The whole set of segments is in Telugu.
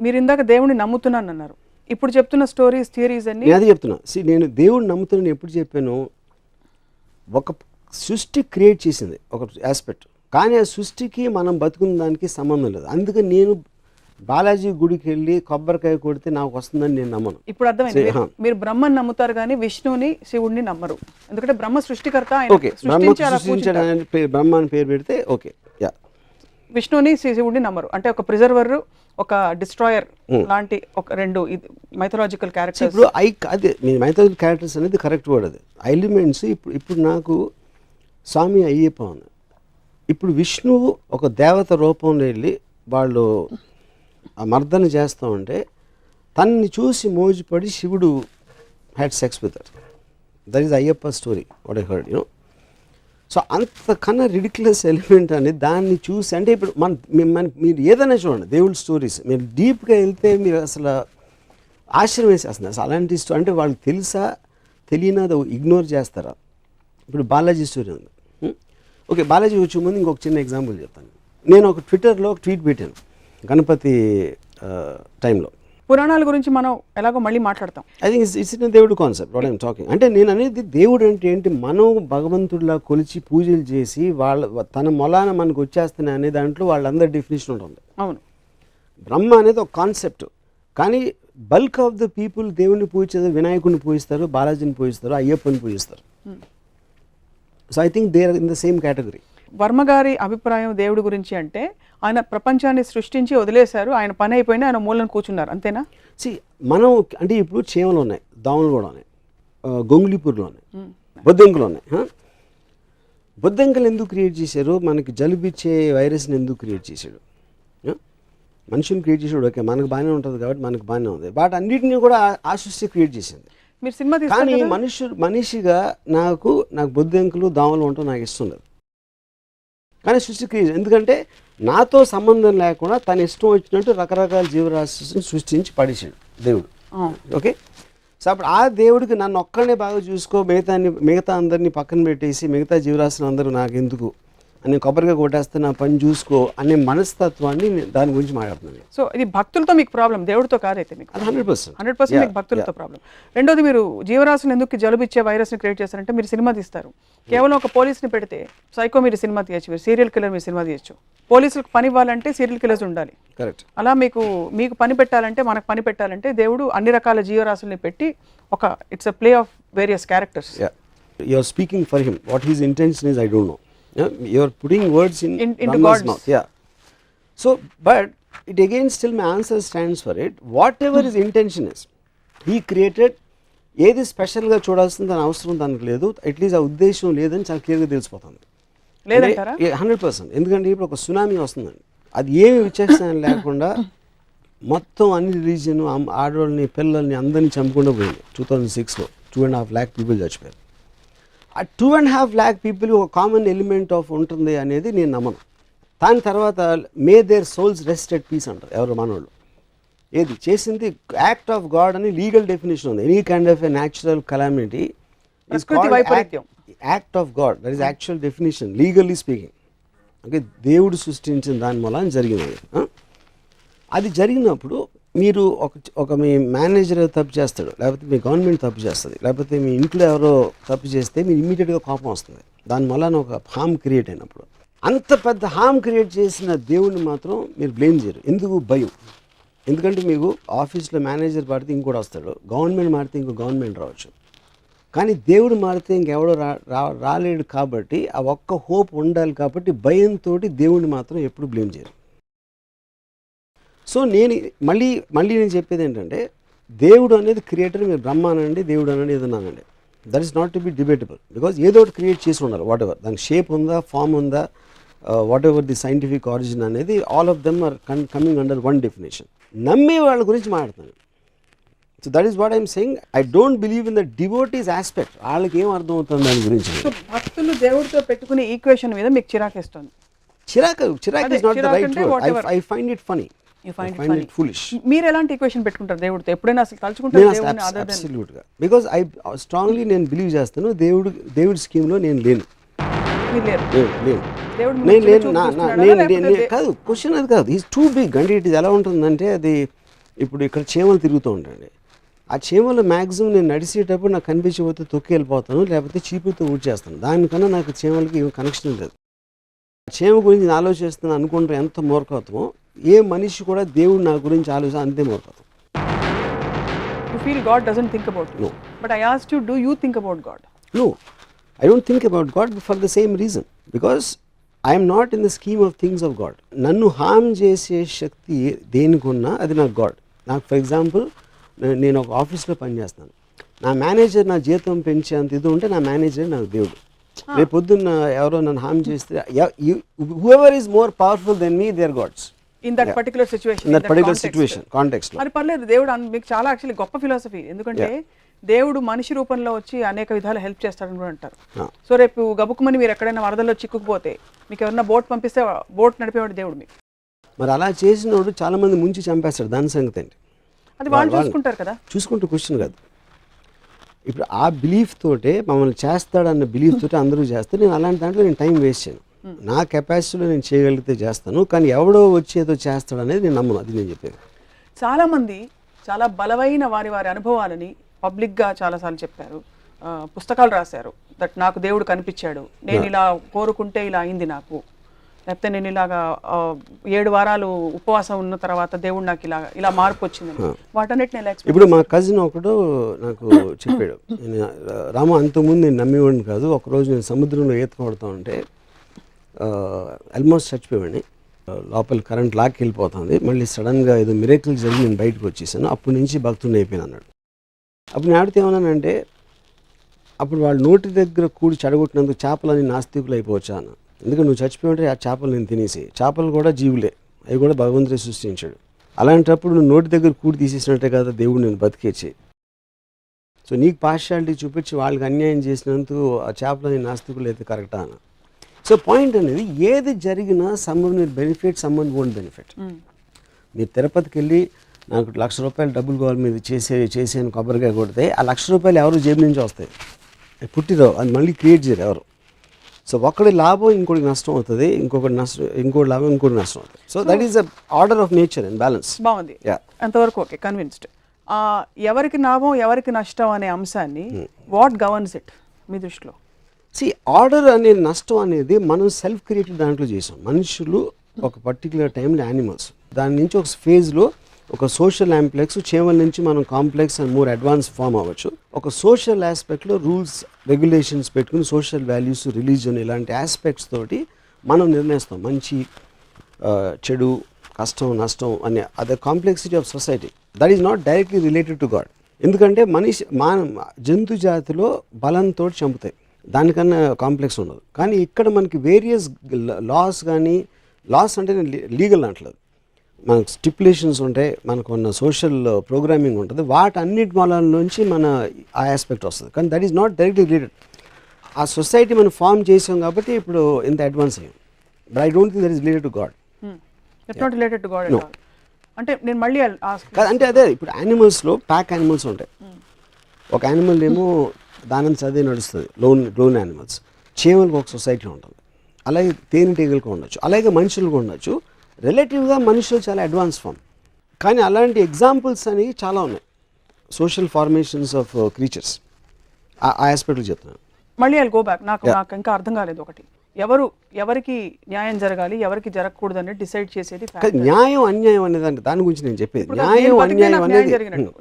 మీరు ఇందాక దేవుడిని నమ్ముతున్నాను అన్నారు. ఇప్పుడు చెప్తున్న స్టోరీస్ థియరీస్ అన్ని నేను అది చెప్తున్నా. నేను దేవుడిని నమ్ముతున్నాను ఎప్పుడు చెప్పాను, ఒక సృష్టి క్రియేట్ చేసింది ఒక ఆస్పెక్ట్, కానీ ఆ సృష్టికి మనం బతుకున్న దానికి సంబంధం లేదు. అందుకని నేను బాలాజీ గుడికి వెళ్ళి కొబ్బరికాయ కొడితే నాకు వస్తుందని నేను నమ్మను. ఇప్పుడు అర్థమైంది. మీరు బ్రహ్మని నమ్ముతారు కానీ విష్ణువుని శివుడిని నమ్మరు. ఎందుకంటే బ్రహ్మ సృష్టికర్త, ఓకే, బ్రహ్మ అని పేరు పెడితే ఓకే. యా, విష్ణువుని శివుడిని నమ్మరు. అంటే ఒక ప్రిజర్వర్, ఒక డిస్ట్రాయర్ లాంటి ఒక రెండు మైథలాజికల్ క్యారెక్టర్స్. ఇప్పుడు అదే మైథలాజికల్ క్యారెక్టర్స్ అనేది కరెక్ట్ వర్డ్. అది ఎలిమెంట్స్. ఇప్పుడు నాకు స్వామి అయ్యప్ప ఉంది. ఇప్పుడు విష్ణువు ఒక దేవత రూపంలో వెళ్ళి వాళ్ళు ఆ మర్దన చేస్తూ ఉంటే తనని చూసి మోజుపడి శివుడు had sex with that. That is Ayyappa story what I heard, you know. So అంతకన్నా రిడిక్యులస్ ఎలిమెంట్ అని దాన్ని చూసి, అంటే ఇప్పుడు మీరు ఏదైనా చూడండి దేవుడి స్టోరీస్, మీరు డీప్గా వెళ్తే మీరు అసలు ఆశ్చర్యం వేసేస్తుంది. అసలు అలాంటి స్టోరీ అంటే వాళ్ళకి తెలుసా తెలియనా అది ఇగ్నోర్ చేస్తారా? ఇప్పుడు బాలాజీ స్టోరీ ఉంది. ఓకే, బాలాజీ వచ్చే ముందు ఇంకొక చిన్న ఎగ్జాంపుల్ చెప్తాను. నేను ఒక ట్విట్టర్లో ఒక ట్వీట్ పెట్టాను గణపతి టైంలో. పురాణాల గురించి మనం ఎలాగో మళ్ళీ మాట్లాడతాం. ఐ థింక్ ఇట్స్ ఇన్ దేవుడు కాన్సెప్ట్ వాట్ ఐఎమ్ టాకింగ్. అంటే నేను అనేది దేవుడు అంటే ఏంటి, మనం భగవంతుడిలా కొలిచి పూజలు చేసి తన మొలాన మనకు వచ్చేస్తున్నాయి అనే దాంట్లో వాళ్ళందరి డెఫినేషన్ ఉంటుంది. అవును, బ్రహ్మ అనేది ఒక కాన్సెప్ట్, కానీ బల్క్ ఆఫ్ ద పీపుల్ దేవుడిని పూజిస్తారు, వినాయకుడిని పూజిస్తారు, బాలాజీని పూజిస్తారు, అయ్యప్పని పూజిస్తారు. So I think they are in the same category. Varma గారి అభిప్రాయం దేవుడి గురించి అంటే ఆయన ప్రపంచాన్ని సృష్టించి వదిలేశారు, ఆయన పని అయిపోయినా ఆయన మూలను కూర్చున్నారు, అంతేనా? మనం అంటే ఇప్పుడు చీమలు ఉన్నాయి, దోమలు కూడా ఉన్నాయి, గొంగుళిపూర్లు ఉన్నాయి, బొద్దింకలు ఉన్నాయి. బొద్దింకలు ఎందుకు క్రియేట్ చేశారు? మనకి జలుబిచ్చే వైరస్ని ఎందుకు క్రియేట్ చేశాడు? మనిషిని క్రియేట్ చేసాడు, ఓకే, మనకు బాగానే ఉంటుంది కాబట్టి మనకు బాగానే ఉంది. బట్ అన్నిటినీ కూడా ఆ సృష్టి క్రియేట్ చేసింది. మీరు సినిమా కానీ మనిషిగా నాకు బొద్దింకలు దోమలు ఉండటం నాకు ఇష్టం లేదు. కానీ సృష్టి క్రియేట్, ఎందుకంటే నాతో సంబంధం లేకుండా తన ఇష్టం వచ్చినట్టు రకరకాల జీవరాశిని సృష్టించి పడేసాడు దేవుడు. ఓకే, సో అప్పుడు ఆ దేవుడికి నన్ను ఒక్కడనే బాగా చూసుకో, మిగతా అందరినీ పక్కన పెట్టేసి మిగతా జీవరాశులు అందరూ నాకు ఎందుకు అని కొబ్బరిగా కొట్టేస్తే నా పని చూసుకో అనే మనస్తత్వాన్ని దాని గురించి మాట్లాడుతున్నాను. సో ఇది భక్తులతో మీకు ప్రాబ్లం, దేవుడితో కాదైతే మీకు 100% మీకు భక్తులతో ప్రాబ్లం. రెండోది, మీరు జీవరాశులు ఎందుకు జలుబిచ్చే వైరస్ని క్రియేట్ చేస్తారంటే మీరు సినిమా తీస్తారు, కేవలం ఒక పోలీస్ని పెడితే సైకో మీరు సినిమా తీయచ్చు, మీరు సీరియల్ కిల్లర్ మీరు సినిమా తీయచ్చు. పోలీసులకు పని ఇవ్వాలంటే సీరియల్ కిల్లర్స్ ఉండాలి. కరెక్ట్. అలా మీకు పని పెట్టాలంటే, మనకు పని పెట్టాలంటే దేవుడు అన్ని రకాల జీవరాశుల్ని పెట్టి ఒక it's a play of various characters. You are speaking for him. What his intention is I don't know. You are putting words into God's mouth. Yeah. So, but it again still my answer stands for it. Whatever his intention is, he created. ఏది స్పెషల్గా చూడాల్సింది దాని అవసరం దానికి లేదు, అట్లీస్ట్ ఆ ఉద్దేశం లేదని చాలా క్లియర్గా తెలిసిపోతుంది. లేదంటారా? 100%. ఎందుకంటే ఇప్పుడు ఒక సునామీ వస్తుందండి, అది ఏమి విచక్షణ లేకుండా మొత్తం అన్ని రిలీజియన్ ఆడవాళ్ళని పిల్లల్ని అందరినీ చంపకుండా పోయింది. 2006లో 2.5 lakh పీపుల్ చచ్చిపోయారు. ఆ 2.5 lakh పీపుల్ ఒక కామన్ ఎలిమెంట్ ఆఫ్ ఉంటుంది అనేది నేను నమ్మను. దాని తర్వాత may their souls rest at peace అంటారు ఎవరు మనోళ్ళు. ఏది చేసింది యాక్ట్ ఆఫ్ గాడ్ అని లీగల్ డెఫినేషన్ ఉంది. Any kind of a natural calamity is called act of God. That is actual definition legally speaking. Okay, దేవుడు సృష్టించిన దాని మూలం జరిగినది. అది జరిగినప్పుడు మీరు ఒక మీ మేనేజర్ తప్పు చేస్తాడు, లేకపోతే మీ గవర్నమెంట్ తప్పు చేస్తుంది, లేకపోతే మీ ఇంట్లో ఎవరో తప్పు చేస్తే మీరు ఇమ్మీడియట్గా కోపం వస్తుంది. దానివల్ల ఒక హామ్ క్రియేట్ అయినప్పుడు అంత పెద్ద హామ్ క్రియేట్ చేసిన దేవుడిని మాత్రం మీరు బ్లేమ్ చేయరు. ఎందుకు? భయం. ఎందుకంటే మీకు ఆఫీస్లో మేనేజర్ మారితే ఇంకోటి వస్తాడు, గవర్నమెంట్ మారితే ఇంకో గవర్నమెంట్ రావచ్చు, కానీ దేవుడు మారితే ఇంకెవడో రాలేడు. కాబట్టి ఆ ఒక్క హోప్ ఉండాలి. కాబట్టి భయంతో దేవుడిని మాత్రం ఎప్పుడు బ్లేమ్ చేయరు. సో మళ్ళీ నేను చెప్పేది ఏంటంటే, దేవుడు అనేది క్రియేటర్, మీరు బ్రహ్మ అనండి, దేవుడు అనండి, ఏదన్నానండి, that is not to be debatable. Because ఏదో ఒకటి క్రియేట్ చేసి ఉండాలి. వాట్ ఎవర్ దానికి షేప్ ఉందా, ఫామ్ ఉందా, whatever the scientific origin అనేది, all of them are coming under one definition. నమ్మే వాళ్ళ గురించి మాట్లాడుతాను. So that is what I'm saying. I don't believe in the devotees aspect. వాళ్ళకి ఏం అర్థం అవుతుంది దాని గురించి. సో భక్తులు దేవుడితో పెట్టుకునే ఈక్వేషన్ మీద మీకు చిరాకేస్తుంది. చిరాక్ is not the right word. I find it funny. మీరు ఎలాంటి ఈక్వేషన్ పెట్టుకుంటారు దేవుడితో? ఎప్పుడైనా అసలు తలుచుకుంటారు? అబ్సల్యూట్గా. బికాజ్ ఐ స్ట్రాంగ్లీ నేను బిలీవ్ చేస్తాను దేవుడి స్కీమ్లో నేను లేను. కాదు, క్వశ్చన్ అది కాదు. Is too big. అంటే ఇది ఎలా ఉంటుందంటే, అది ఇప్పుడు ఇక్కడ చీమలు తిరుగుతూ ఉంటాయండి. ఆ చీమలు మ్యాక్సిమం నేను నడిచేటప్పుడు నాకు కనిపించకపోతే తొక్కి వెళ్ళిపోతాను, లేకపోతే చీపుతో ఊడ్చేస్తాను. దానికన్నా నాకు చీమలకి ఏం కనెక్షన్ లేదు. చీమ గురించి నేను ఆలోచిస్తున్నాను అనుకుంటే ఎంత మూర్ఖత్వమో, ఏ మనిషి కూడా దేవుడు నా గురించి ఆలోచన అంతే మూర్ఖత్వం. You feel God doesn't think about you. No. But I asked you, do you think about God? No, I don't think about God for the same reason. Because I am not in the scheme of things of God. నన్ను హామ్ చేసే శక్తి దేనికున్నా అది నాకు గాడ్. నాకు ఫర్ ఎగ్జాంపుల్ నేను ఒక ఆఫీస్లో పనిచేస్తాను. నా మేనేజర్ నా జీతం పెంచేంత ఇది ఉంటే నా మేనేజర్ నాకు దేవుడు. రేపు పొద్దున్న ఎవరో నన్ను హామ్ చేస్తే whoever is more powerful than me, they are gods. In that particular situation. In that particular situation, context లో. మరి పర్లేదు, దేవుడు మీకు చాలా యాక్చువల్లీ గొప్ప ఫిలాసఫీ. ఎందుకంటే దేవుడు మనిషి రూపంలో వచ్చి అనేక విధాలు హెల్ప్ చేస్తాడని కూడా అంటారు. సో రేపు గబుక్కుమని మీరు ఎక్కడైనా వరదల్లో చిక్కుకుపోతే మీకు ఎవరైనా బోట్ పంపిస్తే బోట్ నడిపేవాడు దేవుడు మీకు. మరి అలా చేసినోడు చాలా మంది ముంచి చంపేస్తాడు. దాని సంగతి ఏంటి? అది వాళ్ళు చూసుకుంటారు కదా. చూసుకుంటూ క్వశ్చన్ కాదు. ఇప్పుడు ఆ బిలీఫ్ తోటే మమ్మల్ని చేస్తాడన్న బిలీఫ్ తోటే అందరూ చేస్తారు. నేను అలాంటి దాంట్లో నేను టైం వేస్ట్ చేయను. నా కెపాసిటీలో నేను చేయగలిగితే చేస్తాను, కానీ ఎవడో వచ్చి ఏదో చేస్తాడు అనేది నేను నమ్మను. అది నేను చెప్పేది. చాలామంది చాలా బలమైన వారి అనుభవాలని పబ్లిక్గా చాలాసార్లు చెప్పారు, పుస్తకాలు రాశారు. దట్ నాకు దేవుడు కనిపించాడు, నేను ఇలా కోరుకుంటే ఇలా అయింది నాకు, లేకపోతే నేను ఇలాగా 7 వారాలు ఉపవాసం ఉన్న తర్వాత దేవుడు నాకు ఇలా మార్పు వచ్చింది. వాటన్నిటిని ఎలా ఎక్స్ప్లెయిన్? ఇప్పుడు మా కజిన్ ఒకడు నాకు చెప్పాడు, రామ అంతకుముందు నేను నమ్మేవాడిని కాదు, ఒకరోజు నేను సముద్రంలో ఈత కొడుతూ ఉంటే ఆల్మోస్ట్ చచ్చిపోయాడిని, లోపల కరెంట్ లాక్కి వెళ్ళిపోతుంది, మళ్ళీ సడన్గా ఏదో మిరేకిల్ జరిగి నేను బయటకు వచ్చేసాను, అప్పటి నుంచి భక్తుని అయిపోయాను అన్నాడు. అప్పుడు నేను ఆడితే ఏమన్నానంటే, అప్పుడు వాళ్ళ నోటి దగ్గర కూడి చెడగొట్టినందుకు చేపలని నాస్తికులు అయిపోవచ్చా అన్న. ఎందుకంటే నువ్వు చచ్చిపోయింటే ఆ చేపలు నేను తినేసి, చేపలు కూడా జీవులే, అవి కూడా భగవంతుడే సృష్టించాడు. అలాంటప్పుడు నువ్వు నోటి దగ్గర కూడి తీసేసినట్టే కదా దేవుడు నేను బతికేచ్చి. సో నీకు పార్షియాలిటీ చూపించి వాళ్ళకి అన్యాయం చేసినందుకు ఆ చేపలని నాస్తికులు అయితే కరెక్టా అన్న. సో పాయింట్ అనేది, ఏది జరిగినా someone will benefit, someone won't benefit. మీరు తిరుపతికి వెళ్ళి నాకు ₹1,00,000 డబ్బులు కావాలి మీరు చేసేని కొబ్బరికాయ కొడితే ఆ ₹1,00,000 ఎవరు జేబు నుంచి వస్తాయి, పుట్టిరావు, అది మళ్ళీ క్రియేట్ చేయరు ఎవరు. సో ఒకటి లాభం ఇంకోటి నష్టం అవుతుంది, ఇంకోటి లాభం ఇంకోటి నష్టం అవుతుంది. So that is the order of nature and balance. బాగుంది, అంతవరకు ఓకే, కన్విన్స్డ్. ఎవరికి లాభం ఎవరికి నష్టం అనే అంశాన్ని వాట్ గవర్న్స్ ఇట్ మీ దృష్టిలో? ఆర్డర్ అనే నష్టం అనేది మనం సెల్ఫ్ క్రియేటెడ్ దాంట్లో చేసాం. మనుషులు ఒక పర్టికులర్ టైంలో యానిమల్స్, దాని నుంచి ఒక ఫేజ్లో ఒక సోషల్ ఆంప్లెక్స్, చేవల నుంచి మనం complex and more advance form అవ్వచ్చు. ఒక సోషల్ ఆస్పెక్ట్లో రూల్స్ రెగ్యులేషన్స్ పెట్టుకుని సోషల్ వాల్యూస్, రిలీజియన్ ఇలాంటి ఆస్పెక్ట్స్ తోటి మనం నిర్ణయిస్తాం మంచి చెడు, కష్టం నష్టం అనే అదే complexity of society. That is not directly related to god. ఎందుకంటే జంతు జాతిలో బలంతో చంపుతాయి, దానికన్నా కాంప్లెక్స్ ఉండదు. కానీ ఇక్కడ మనకి వేరియస్ లాస్, కానీ లాస్ అంటే లీగల్ అంటలేదు, మనకు స్టిపులేషన్స్ ఉంటాయి, మనకు ఉన్న సోషల్ ప్రోగ్రామింగ్ ఉంటుంది, వాటన్నిటి మూలాల నుంచి మన ఆ ఆస్పెక్ట్ వస్తుంది. కానీ that is not directly related. ఆ సొసైటీ మనం ఫామ్ చేసాం కాబట్టి ఇప్పుడు ఇంత అడ్వాన్స్ అయ్యాం. But I don't think that is related to God. It's not related to God. అంటే నేను మళ్ళీ అంటే అదే, ఇప్పుడు యానిమల్స్లో ప్యాక్ యానిమల్స్ ఉంటాయి. ఒక యానిమల్ ఏమో దాని చదివి నడుస్తుంది, లోన్ యానిమల్స్. చీమలకు ఒక సొసైటీ ఉంటుంది, అలాగే తేనెటీగలకు ఉండొచ్చు, అలాగే మనుషులకు ఉండొచ్చు. రిలేటివ్గా మనుషులు చాలా అడ్వాన్స్ ఫామ్. కానీ అలాంటి ఎగ్జాంపుల్స్ అనేవి చాలా ఉన్నాయి, సోషల్ ఫార్మేషన్స్ ఆఫ్ క్రీచర్స్. ఆ ఆస్పెక్ట్లు చెప్తున్నాను. మళ్ళీ ఐల్ గో బ్యాక్. నాకు ఇంకా అర్థం కాలేదు ఒకటి, ఎవరికి న్యాయం జరగాలి ఎవరికి జరగకూడదు అనేది డిసైడ్ చేసేది న్యాయం అన్యాయం అనేది. అంటే దాని గురించి నేను చెప్పేది న్యాయం అన్యాయం అనేది.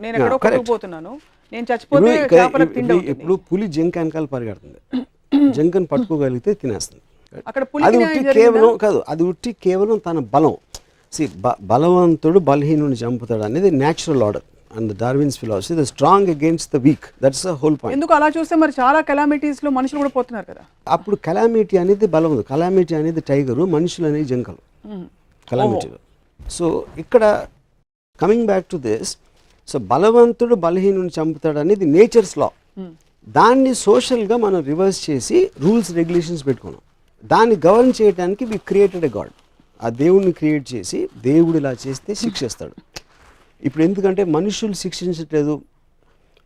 నేను ఎక్కడో కొట్టుకుపోతున్నాను, నేను చచ్చిపోతే చేపలకు తిండి అవుతుంది. ఇప్పుడు పులి జింక వెనకాల పరిగెడుతుంది, జింకను పట్టుకోగలిగితే తినేస్తుంది. అది ఉట్టి కేవలం కాదు, అది ఉట్టి కేవలం తన బలం. బలవంతుడు బలహీనుని చంపుతాడు అనేది natural order and Darwin's philosophy, the strong against the week. That's the whole point. ఎందుకు అలా చూస్తే మరి చాలా కెలామిటీస్ లో మనుషులు కూడా పోతున్నారు కదా. అప్పుడు కెలామిటీ అనేది బలం ఉంది, కెలామిటీ అనేది టైగరు, మనుషులు అనేది జింకలు కెలామిటీలో. సో ఇక్కడ coming back to this, so బలవంతుడు బలహీనుని చంపుతాడు అనేది నేచర్స్ లా. దాన్ని సోషల్గా మనం రివర్స్ చేసి రూల్స్ రెగ్యులేషన్స్ పెట్టుకున్నాం. దాన్ని గవర్న్ చేయడానికి వి క్రియేటెడ్ ఎ గాడ్. ఆ దేవుడిని క్రియేట్ చేసి దేవుడు ఇలా చేస్తే శిక్షిస్తాడు. ఇప్పుడు ఎందుకంటే మనుషులు శిక్షించట్లేదు,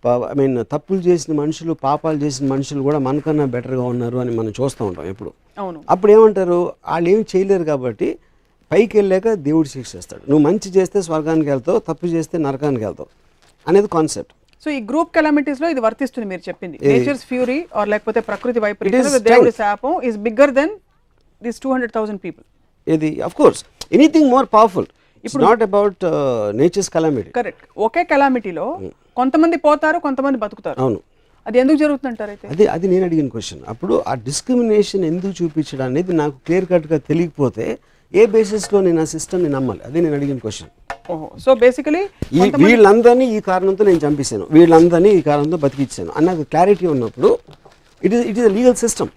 ఐ మీన్ తప్పులు చేసిన మనుషులు, పాపాలు చేసిన మనుషులు కూడా మనకన్నా బెటర్గా ఉన్నారు అని మనం చూస్తూ ఉంటాం ఎప్పుడు. అవును. అప్పుడు ఏమంటారు, వాళ్ళు ఏం చేయలేరు కాబట్టి పైకి వెళ్ళాక దేవుడు శిక్షిస్తాడు. నువ్వు మంచి చేస్తే స్వర్గానికి వెళ్తావు, తప్పు చేస్తే నరకానికి వెళ్తావు అనేది కాన్సెప్ట్. సో ఈ గ్రూప్ కెలామిటీస్ లో ఇది వర్తిస్తుంది మీరు చెప్పింది. నేచర్స్ ఫ్యూరీ ఆర్ లేకపోతే ప్రకృతి వైపరీత్యం, It is దేవుడి శాపం is bigger than this 200,000 people. ఇది of course anything more powerful. It's not about nature's calamity. Correct. ఒకే కెలామిటీలో కొంతమంది పోతారు, కొంతమంది బతుకుతారు. అవును. అది ఎందుకు జరుగుతుందంటారు అయితే? అది నేను అడిగిన క్వశ్చన్. అప్పుడు ఆ డిస్క్రిమినేషన్ ఎందుకు చూపించడం అనేది నాకు క్లియర్ కట్గా తెలియకపోతే ఏ బేసిస్లో నేను ఆ సిస్టమ్ని నమ్మాలి? అదే నేను అడిగిన క్వశ్చన్. సో బేసికలీ వీళ్ళందరినీ ఈ కారణంతో నేను చంపేశాను, వీళ్ళందరినీ ఈ కారణంతో బతికిచ్చాను అన్నది క్లారిటీ ఉన్నప్పుడు it is a legal system.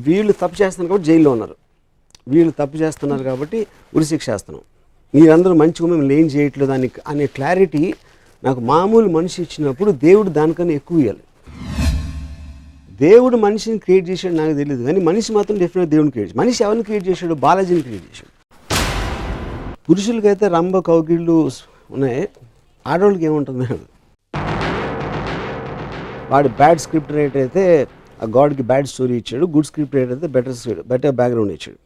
వీళ్ళు తప్పు చేస్తున్నారు కాబట్టి జైల్లో ఉన్నారు, వీళ్ళు తప్పు చేస్తున్నారు కాబట్టి ఉరిశిక్ష చేస్తున్నాం, మీరందరూ మంచిగా మిమ్మల్ని ఏం చేయట్లేదు అనే క్లారిటీ నాకు మామూలు మనిషి ఇచ్చినప్పుడు దేవుడు దానికన్నా ఎక్కువ ఇవ్వాలి. దేవుడు మనిషిని క్రియేట్ చేశాడు నాకు తెలియదు, కానీ మనిషి మాత్రం డెఫినెట్గా దేవుడిని క్రియేట్ చేశాడు. మనిషి ఎవరిని క్రియేట్ చేశాడు? బాలాజీని క్రియేట్ చేశాడు. పురుషులకైతే రంభ కౌగిళ్ళు ఉన్నాయి, ఆడవాళ్ళకి ఏముంటుంది? వాడు బ్యాడ్ స్క్రిప్ట్ రైటర్ అయితే ఆ గాడ్కి బ్యాడ్ స్టోరీ ఇచ్చాడు, గుడ్ స్క్రిప్ట్ రైటర్ అయితే బెటర్ బ్యాక్గ్రౌండ్ ఇచ్చాడు.